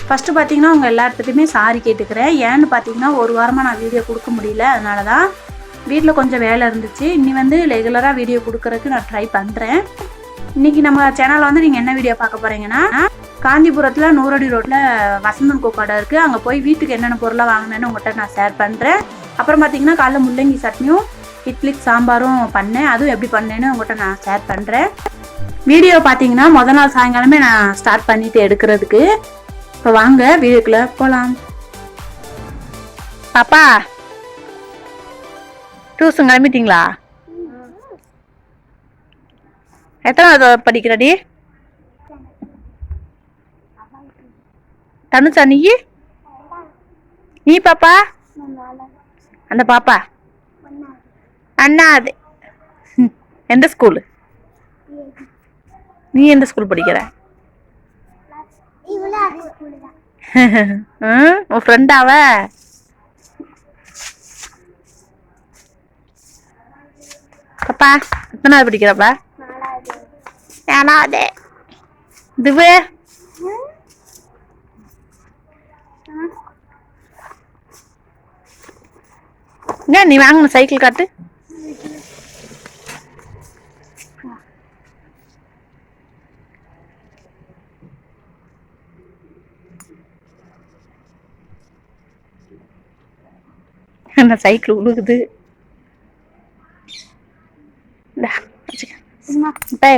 First பார்த்தீங்கன்னா உங்கள் எல்லாத்துட்டையுமே sorry கேட்டுக்கிறேன். ஏன்னு பார்த்தீங்கன்னா ஒரு வாரமாக நான் வீடியோ கொடுக்க முடியல. அதனால தான் வீட்டில் கொஞ்சம் வேலை இருந்துச்சு. இன்னி வந்து ரெகுலராக வீடியோ கொடுக்குறதுக்கு நான் ட்ரை பண்ணுறேன். இன்றைக்கி நம்ம சேனலில் வந்து நீங்கள் என்ன வீடியோ பார்க்க போகிறீங்கன்னா, காஞ்சிபுரத்தில் 100 அடி ரோட்டில் வசந்தன் கோ கடை இருக்குது. அங்கே போய் வீட்டுக்கு என்னென்ன பொருளாக வாங்கினேன்னு உங்கள்கிட்ட நான் ஷேர் பண்ணுறேன். அப்புறம் பார்த்தீங்கன்னா காலைல முள்ளங்கி சட்னியும் இட்லிக்கு சாம்பாரும் பண்ணேன். அதுவும் எப்படி பண்ணேன்னு உங்கள்கிட்ட நான் ஷேர் பண்ணுறேன். வீடியோ பார்த்தீங்கன்னா முதல் நாள் சாயங்காலமே நான் ஸ்டார்ட் பண்ணிவிட்டு எடுக்கிறதுக்கு. இப்போ வாங்க வீடியோக்குள்ளே போகலாம். பாப்பா டியூஷன் கிளம்பிட்டீங்களா? எத்தனாவது படிக்கிறடி? தனுஷா நீ பாப்பா? அந்த பாப்பா அண்ணா அது எந்த ஸ்கூலு? நீ எந்த ஸ்கூல் படிக்கிற? உன் ஃப்ரெண்டாவ? பாப்பா எத்தனாவது படிக்கிறப்பா? 4வது. இதுவே நீ வாங்கின சைக்கிள் காட்டு. அந்த சைக்கிள் உழுகுது.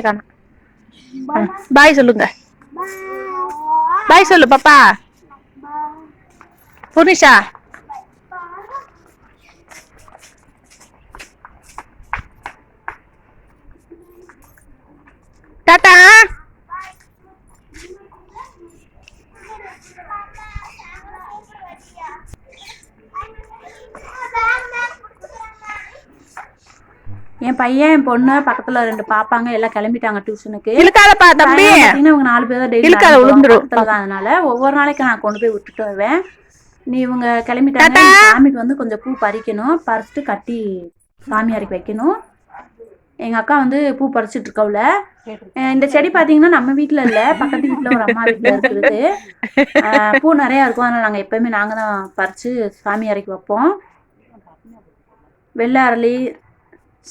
காணும். பாய் சொல்லுங்க. பாய் சொல்லு பாப்பா. புனிஷா டாடா. என் பையன் என் பொண்ணு பக்கத்துல 2 பாப்பாங்க எல்லாம் கிளம்பிட்டாங்க டியூஷனுக்கு. இழுக்காதப்பா தம்பி. இவங்க 4 பேர் தான் டெய்லி பக்கத்துல தான். அதனால ஒவ்வொரு நாளைக்கு நான் கொண்டு போய் விட்டுட்டு வருவேன். நீ இவங்க கிளம்பிட்டாங்க. சாமிக்கு வந்து கொஞ்சம் பூ பறிக்கணும். பறிச்சுட்டு கட்டி சாமி அரைக்கி வைக்கணும். எங்க அக்கா வந்து பூ பறிச்சுட்டு இருக்கவுல. இந்த செடி பாத்தீங்கன்னா நம்ம வீட்டுல இல்ல, பக்கத்து வீட்டுல ஒரு அம்மா வீட்டுல இருக்குது. பூ நிறைய இருக்கும். அதனால நாங்க எப்பயுமே நாங்க தான் பறிச்சு சாமி அரைக்கி வைப்போம். வெள்ளை அரளி,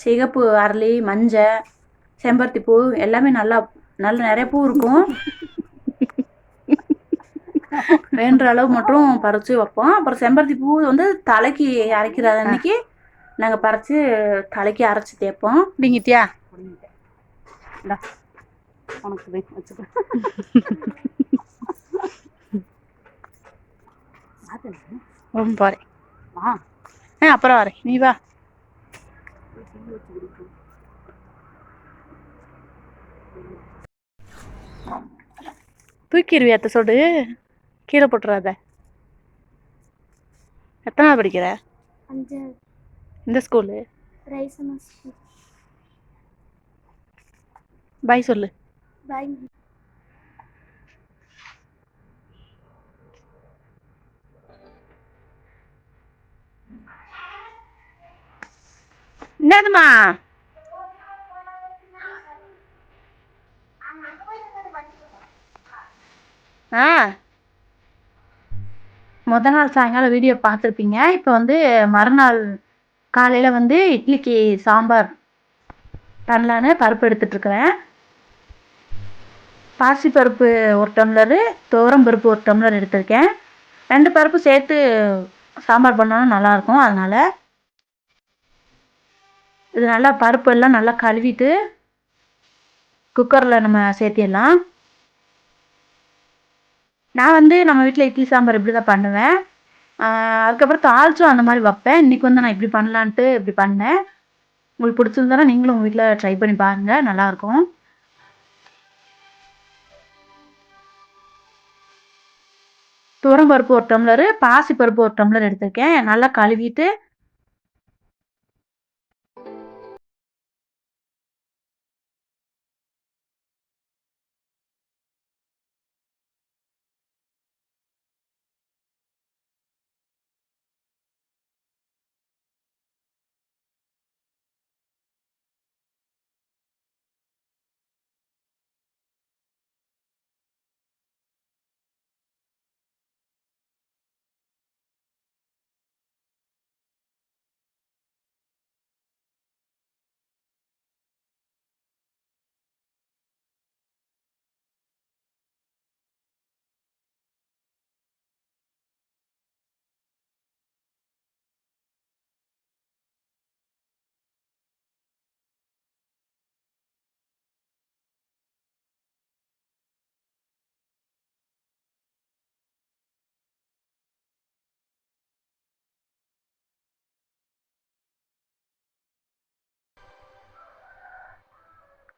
சிகப்பு அரளி, மஞ்சள், செம்பருத்தி பூ எல்லாமே நல்ல நிறைய பூ இருக்கும். வேண்டுற அளவு மட்டும் பறிச்சு வைப்போம். அப்புறம் செம்பருத்தி பூ வந்து தலைக்கு அரைக்கிற அன்னைக்கு நாங்கள் பறிச்சு தலைக்கு அரைச்சி தேய்ப்போம். அப்படிங்கிட்டியா? போறேன். அப்புறம் வரேன். நீ வா. தூக்கிடுவியா அத்தை சொடு? கீழே போட்டுறாத. எத்தனாவது படிக்கிற? 5. இந்த ஸ்கூலு? பாய் சொல்லு. பாய். என்னதுமா? முத நாள் சாயங்காலம் வீடியோ பார்த்துருப்பீங்க. இப்போ வந்து மறுநாள் காலையில் வந்து இட்லிக்கு சாம்பார் பண்ணலான்னு பருப்பு எடுத்துட்ருக்குறேன். பாசிப்பருப்பு 1 டம்ளரு, துவரம் பருப்பு 1 டம்ளர் எடுத்திருக்கேன். 2 பருப்பு சேர்த்து சாம்பார் பண்ணாலும் நல்லாயிருக்கும். அதனால் இது நல்லா பருப்பு எல்லாம் நல்லா கழுவிட்டு குக்கரில் நம்ம சேர்த்திடலாம். நான் வந்து நம்ம வீட்டில் இட்லி சாம்பார் இப்படி தான் பண்ணுவேன். அதுக்கப்புறம் தாளிச்சும் அந்த மாதிரி வைப்பேன். இன்றைக்கி வந்து நான் இப்படி பண்ணலான்ட்டு இப்படி பண்ணேன். உங்களுக்கு பிடிச்சிருந்தானா நீங்களும் உங்கள் வீட்டில் ட்ரை பண்ணி பாருங்கள், நல்லாயிருக்கும். துவரம் பருப்பு 1 டம்ளரு, பாசி பருப்பு 1 டம்ளர் எடுத்திருக்கேன். நல்லா கழுவிட்டு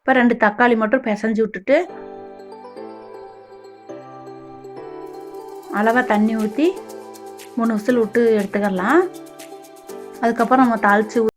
இப்போ 2 தக்காளி மட்டும் பிசைஞ்சு விட்டுட்டு அளவாக தண்ணி ஊற்றி 3 விசில் விட்டு எடுத்துக்கலாம். அதுக்கப்புறம் நம்ம தாளித்து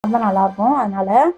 ரொம்ப நல்லாயிருக்கும். அதனால்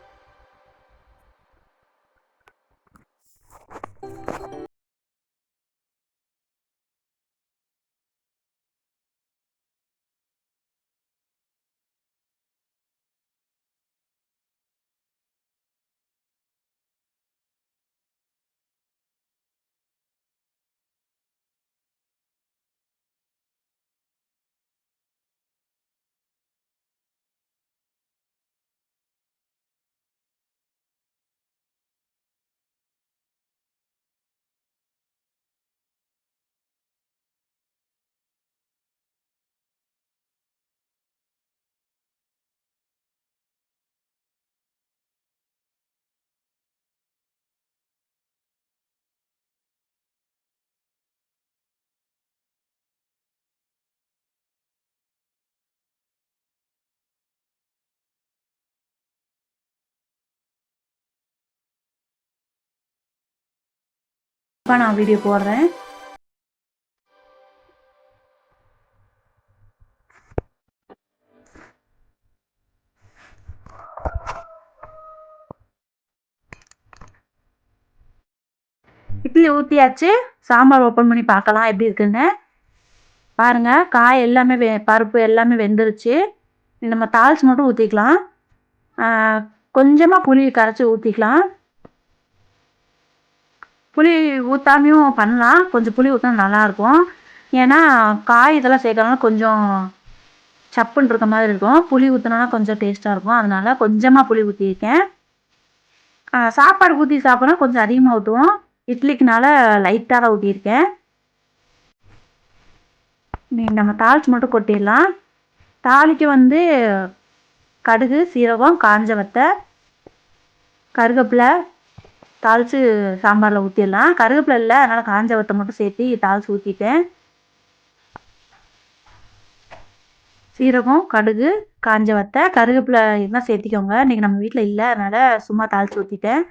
இப்போ நான் வீடியோ போடுறேன். இட்லி ஊற்றியாச்சு. சாம்பார் ஓப்பன் பண்ணி பார்க்கலாம் எப்படி இருக்குன்னு. பாருங்கள், காய் எல்லாமே பருப்பு எல்லாமே வெந்துருச்சு. நம்ம தாளிச்சு மட்டும் ஊற்றிக்கலாம். கொஞ்சமாக புளி கரைச்சி ஊற்றிக்கலாம். புளி ஊற்றாமையும் பண்ணலாம். கொஞ்சம் புளி ஊற்றினா நல்லாயிருக்கும். ஏன்னா காய் இதெல்லாம் சேர்க்கறதுனால கொஞ்சம் சப்புன்னு இருக்க மாதிரி இருக்கும். புளி ஊற்றினா கொஞ்சம் டேஸ்ட்டாக இருக்கும். அதனால் கொஞ்சமாக புளி ஊற்றிருக்கேன். சாப்பாடு ஊற்றி சாப்பிட்னா கொஞ்சம் அதிகமாக ஊற்றுவோம். இட்லிக்குனால லைட்டாக தான் ஊற்றிருக்கேன். நம்ம தாளிச்சு மட்டும் கொட்டிடலாம். தாளிக்கு வந்து கடுகு, சீரகம், காஞ்ச வத்தை, கருவேப்பிலை தாளித்து சாம்பாரில் ஊற்றிடலாம். கருவேப்பிலை இல்லை, அதனால் காஞ்ச வத்தை மட்டும் சேர்த்து தாளித்து ஊற்றிட்டேன். சீரகம், கடுகு, காஞ்ச வத்தை, கருவேப்பிலை இருந்தால் சேர்த்திக்கோங்க. இன்றைக்கி நம்ம வீட்டில் இல்லை, அதனால் சும்மா தாளித்து ஊற்றிட்டேன்.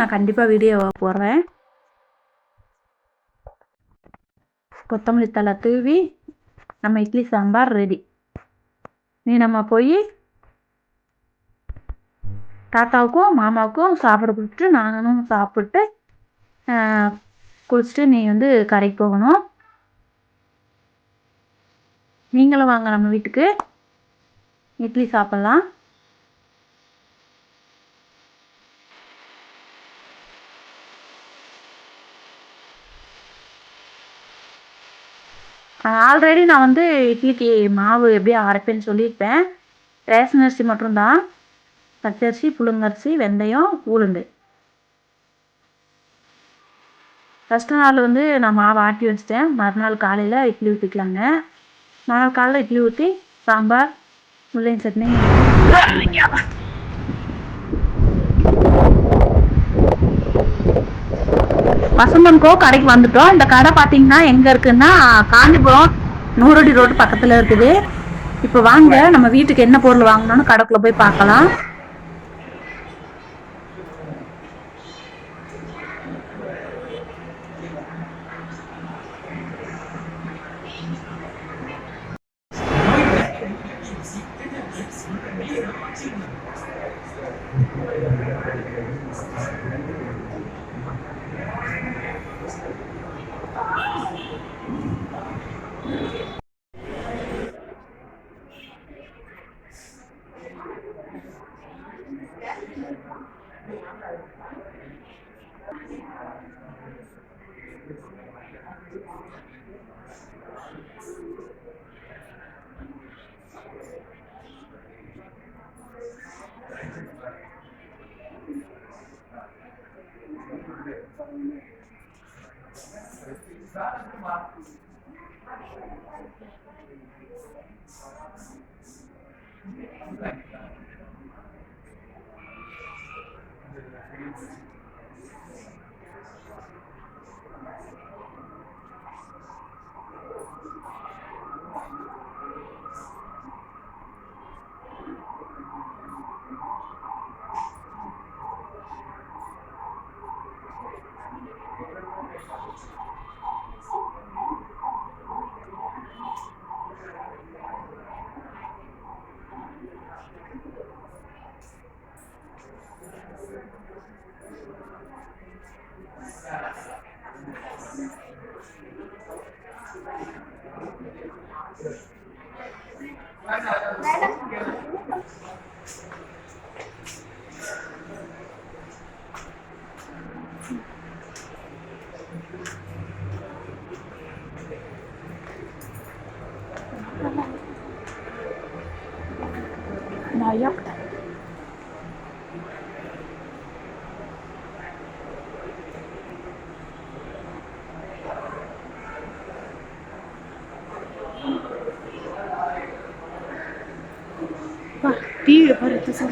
நான் கண்டிப்பாக வீடியோ போடுறேன். கொத்தமல்லி தழை தூவி நம்ம இட்லி சாம்பார் ரெடி. நம்ம போய் தாத்தாவுக்கும் மாமாவுக்கும் சாப்பிட கொடுத்துட்டு நானும் சாப்பிட்டு குளிச்சுட்டு நீ வந்து கரைக்கு போகணும். நீங்களும் வாங்க நம்ம வீட்டுக்கு, இட்லி சாப்பிட்லாம். ஆல்ரெடி நான் வந்து இட்லிக்கு மாவு எப்படி அரைப்பேன்னு சொல்லியிருப்பேன். ரேஷன் அரிசி மட்டும்தான். பச்சரிசி, புழுங்கரிசி, வெந்தயம், உளுந்து. ஃபஸ்ட்டு நாள் வந்து நான் மாவு ஆட்டி வச்சிட்டேன். மறுநாள் காலையில் இட்லி ஊற்றிக்கலாங்க. மறுநாள் காலையில் இட்லி ஊற்றி சாம்பார், முள்ளங்கி சட்னி. வசந்தன்கோ கடைக்கு வந்துட்டோம். இந்த கடை பார்த்தீங்கன்னா எங்கே இருக்குன்னா காஞ்சிபுரம் நூறடி ரோடு பக்கத்தில் இருக்குது. இப்போ வாங்க நம்ம வீட்டுக்கு என்ன பொருள் வாங்கணும்னு கடைக்குள்ளே போய் பார்க்கலாம். Layak. Wah, dia baru itu sih.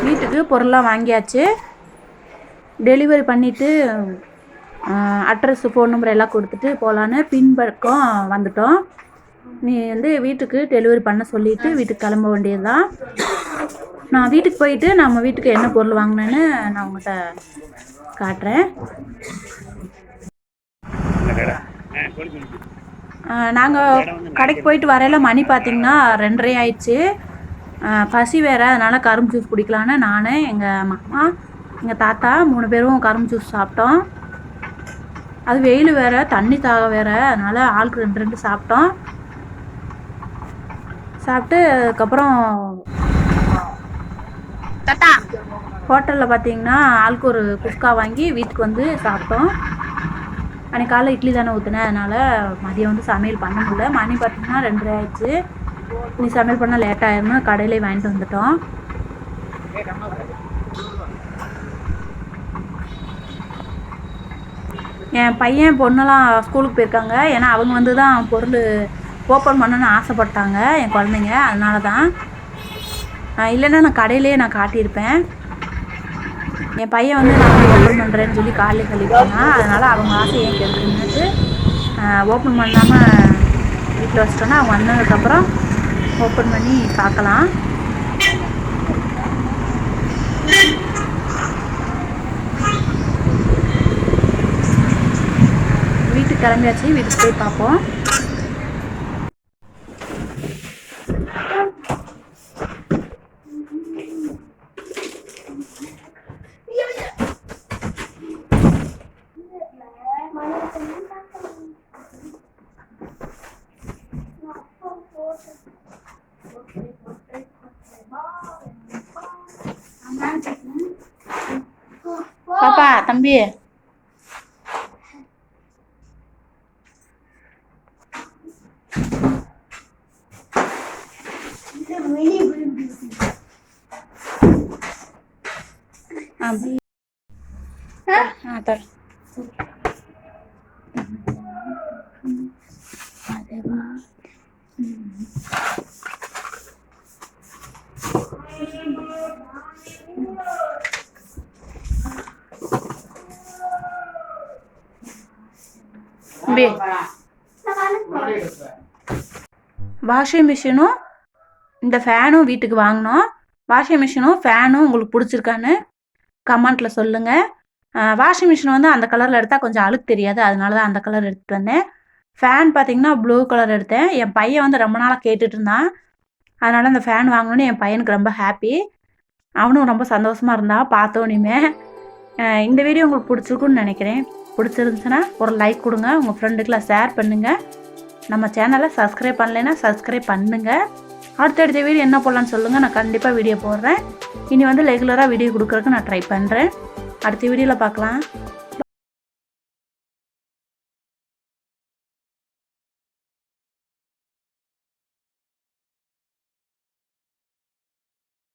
வீட்டுக்கு பொருளாக வாங்கியாச்சு. டெலிவரி பண்ணிவிட்டு அட்ரஸ், ஃபோன் நம்பர் எல்லாம் கொடுத்துட்டு போகலான்னு பின்பக்கம் வந்துட்டோம். நீ வந்து வீட்டுக்கு டெலிவரி பண்ண சொல்லிவிட்டு வீட்டுக்கு கிளம்ப வேண்டியது தான். நான் வீட்டுக்கு போயிட்டு நம்ம வீட்டுக்கு என்ன பொருள் வாங்கினேன்னு நான் உங்கள்கிட்ட காட்டுறேன். நாங்கள் கடைக்கு போயிட்டு வரையில மணி பார்த்திங்கன்னா 2:30 ஆயிடுச்சு. பசி வேறு, அதனால் கரும்பு ஜூஸ் குடிக்கலான்னு நான், எங்கள் மாமா, எங்கள் தாத்தா 3 பேரும் கரும்பு ஜூஸ் சாப்பிட்டோம். அது வெயில் வேறு, தண்ணி தாக வேறு, அதனால் ஆளுக்கு 2 சாப்பிட்டோம். சாப்பிட்டு அதுக்கப்புறம் ஹோட்டலில் பார்த்திங்கன்னா ஆளுக்கு ஒரு குஸ்கா வாங்கி வீட்டுக்கு வந்து சாப்பிட்டோம். அன்றைக்கி காலைல இட்லி தானே ஊற்றுனேன், அதனால் மதியம் வந்து சமையல் பண்ண முடியல. மணி பார்த்திங்கன்னா 2:30 ஆயிடுச்சு. நீ சமையல் பண்ணால் லேட் ஆயிரும்னு கடையிலே வாங்கிட்டு வந்துட்டோம். என் பையன் பொண்ணெல்லாம் ஸ்கூலுக்கு போயிருக்காங்க. ஏன்னா அவங்க வந்து தான் பொருள் ஓப்பன் பண்ணணுன்னு ஆசைப்பட்டாங்க என் குழந்தைங்க. அதனால தான், இல்லைன்னா நான் கடையிலே நான் காட்டியிருப்பேன். என் பையன் வந்து நான் ஓப்பன் பண்ணுறேன்னு சொல்லி காலையில் சொல்லியிருக்கேன். அதனால் அவங்க ஆசை ஏன் கெடுக்குன்னுட்டு ஓப்பன் பண்ணாமல் வீட்டில் வச்சிட்டோன்னா அவங்க வந்ததுக்கப்புறம் ஓப்பன் பண்ணி பார்க்கலாம். வீட்டுக்கு கிளம்பியாச்சு, வீட்டுக்கு போய் பார்ப்போம். பாப்பா தம்பி வாஷிங் மிஷினும் இந்த ஃபேனும் வீட்டுக்கு வாங்கினோம். வாஷிங் மிஷினும் ஃபேனும் உங்களுக்கு பிடிச்சிருக்கான்னு கமெண்ட்டில் சொல்லுங்கள். வாஷிங் மிஷின் வந்து அந்த கலரில் எடுத்தால் கொஞ்சம் அழுக்கு தெரியாது, அதனால தான் அந்த கலர் எடுத்துகிட்டு வந்தேன். ஃபேன் பார்த்திங்கன்னா ப்ளூ கலர் எடுத்தேன். என் பையன் வந்து ரொம்ப நாளாக கேட்டுட்டு இருந்தான், அதனால் அந்த ஃபேன் வாங்கணுன்னு என் பையனுக்கு ரொம்ப ஹாப்பி. அவனும் ரொம்ப சந்தோஷமாக இருந்தான் பார்த்தோன்னே. இந்த வீடியோ உங்களுக்கு பிடிச்சிருக்குன்னு நினைக்கிறேன். பிடிச்சிருந்துச்சுன்னா ஒரு லைக் கொடுங்க, உங்கள் ஃப்ரெண்டுக்கெலாம் ஷேர் பண்ணுங்கள். நம்ம சேனலை சப்ஸ்கிரைப் பண்ணலைன்னா சப்ஸ்கிரைப் பண்ணுங்கள். அடுத்தடுத்த வீடியோ என்ன போடலான்னு சொல்லுங்கள், நான் கண்டிப்பாக வீடியோ போடுறேன். இனி வந்து ரெகுலராக வீடியோ கொடுக்குறதுக்கு நான் ட்ரை பண்ணுறேன். அடுத்த வீடியோவில் பார்க்கலாம்.